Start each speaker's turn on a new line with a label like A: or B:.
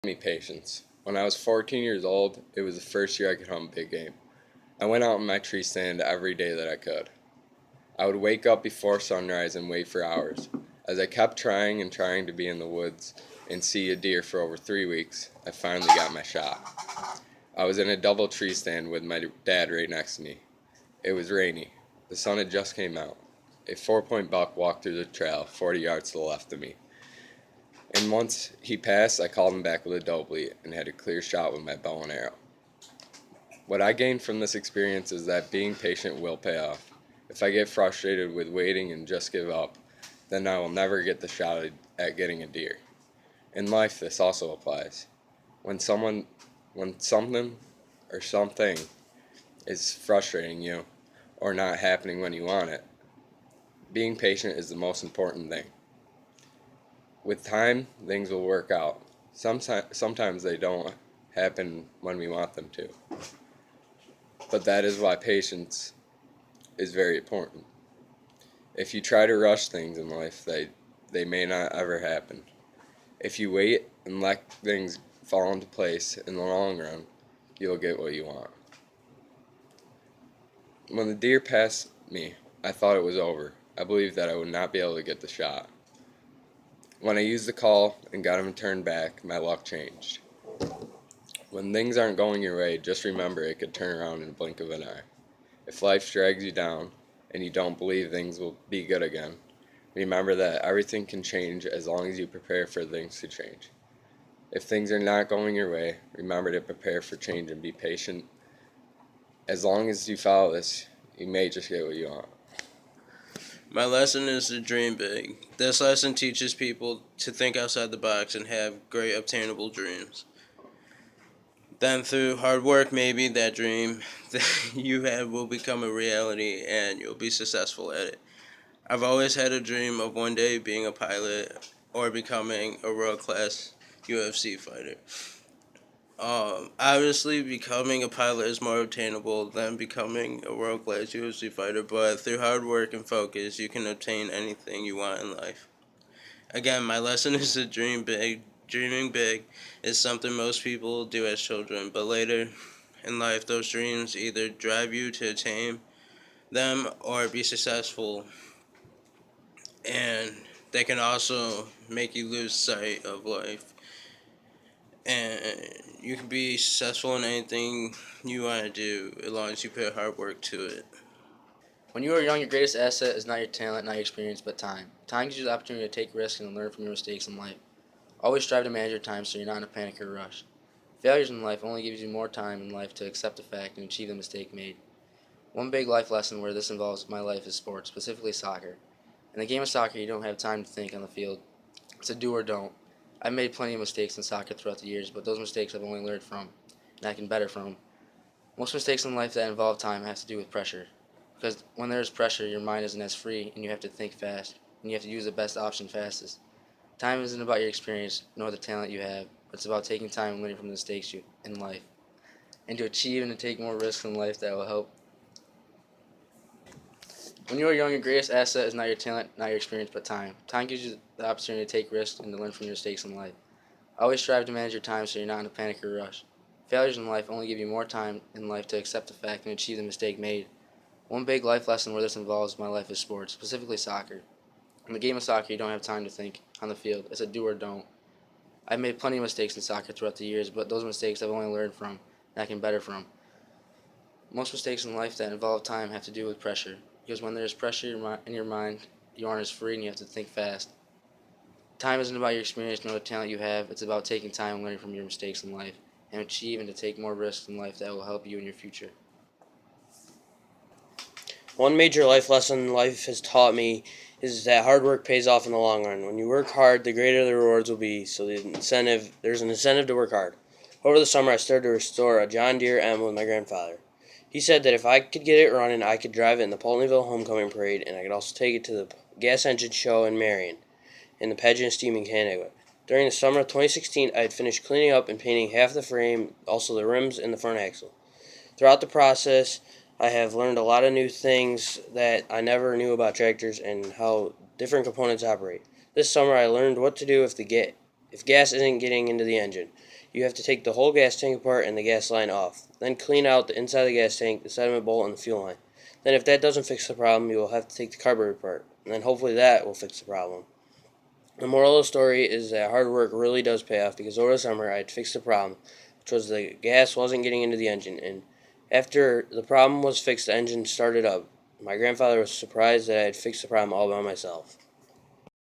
A: Me patience. When I was 14 years old, it was the first year I could hunt big game. I went out in my tree stand every day that I could. I would wake up before sunrise and wait for hours. As I kept trying and trying to be in the woods and see a deer for over 3 weeks, I finally got my shot. I was in a double tree stand with my dad right next to me. It was rainy. The sun had just came out. A 4-point buck walked through the trail 40 yards to the left of me. And once he passed, I called him back with a doe bleat and had a clear shot with my bow and arrow. What I gained from this experience is that being patient will pay off. If I get frustrated with waiting and just give up, then I will never get the shot at getting a deer. In life, this also applies. When someone, when something or something is frustrating you or not happening when you want it, being patient is the most important thing. With time, things will work out. Sometimes they don't happen when we want them to. But that is why patience is very important. If you try to rush things in life, they may not ever happen. If you wait and let things fall into place in the long run, you'll get what you want. When the deer passed me, I thought it was over. I believed that I would not be able to get the shot. When I used the call and got him turned back, my luck changed. When things aren't going your way, just remember it could turn around in a blink of an eye. If life drags you down and you don't believe things will be good again, remember that everything can change as long as you prepare for things to change. If things are not going your way, remember to prepare for change and be patient. As long as you follow this, you may just get what you want.
B: My lesson is to dream big. This lesson teaches people to think outside the box and have great obtainable dreams. Then through hard work, maybe that dream that you had will become a reality and you'll be successful at it. I've always had a dream of one day being a pilot or becoming a world-class UFC fighter. Obviously, becoming a pilot is more obtainable than becoming a world-class UFC fighter, but through hard work and focus, you can obtain anything you want in life. Again, my lesson is to dream big. Dreaming big is something most people do as children, but later in life, those dreams either drive you to attain them or be successful, and they can also make you lose sight of life. And you can be successful in anything you want to do as long as you put hard work to it.
C: When you are young, your greatest asset is not your talent, not your experience, but time. Time gives you the opportunity to take risks and learn from your mistakes in life. Always strive to manage your time so you're not in a panic or rush. Failures in life only gives you more time in life to accept the fact and achieve the mistake made. One big life lesson where this involves my life is sports, specifically soccer. In the game of soccer, you don't have time to think on the field. It's a do or don't. I've made plenty of mistakes in soccer throughout the years, but those mistakes I've only learned from, and I can better from. Most mistakes in life that involve time have to do with pressure. Because when there is pressure, your mind isn't as free, and you have to think fast, and you have to use the best option fastest. Time isn't about your experience nor the talent you have, but it's about taking time and learning from the mistakes you in life, and to achieve and to take more risks in life that will help. When you are young, your greatest asset is not your talent, not your experience, but time. Time gives you the opportunity to take risks and to learn from your mistakes in life. Always strive to manage your time so you're not in a panic or rush. Failures in life only give you more time in life to accept the fact and achieve the mistake made. One big life lesson where this involves my life is sports, specifically soccer. In the game of soccer, you don't have time to think on the field. It's a do or don't. I've made plenty of mistakes in soccer throughout the years, but those mistakes I've only learned from and I can better from. Most mistakes in life that involve time have to do with pressure, because when there's pressure in your mind, you aren't as free and you have to think fast. Time isn't about your experience nor the talent you have. It's about taking time and learning from your mistakes in life and achieve and to take more risks in life that will help you in your future.
D: One major life lesson life has taught me is that hard work pays off in the long run. When you work hard, the greater the rewards will be. So there's an incentive to work hard. Over the summer, I started to restore a John Deere M with my grandfather. He said that if I could get it running, I could drive it in the Pulteneyville Homecoming Parade, and I could also take it to the gas engine show in Marion, and the pageant steam in Canada. During the summer of 2016, I had finished cleaning up and painting half the frame, also the rims and the front axle. Throughout the process, I have learned a lot of new things that I never knew about tractors and how different components operate. This summer I learned what to do If gas isn't getting into the engine, you have to take the whole gas tank apart and the gas line off. Then clean out the inside of the gas tank, the sediment bolt, and the fuel line. Then if that doesn't fix the problem, you will have to take the carburetor apart. And then hopefully that will fix the problem. The moral of the story is that hard work really does pay off, because over the summer I had fixed the problem, which was the gas wasn't getting into the engine. And after the problem was fixed, the engine started up. My grandfather was surprised that I had fixed the problem all by myself.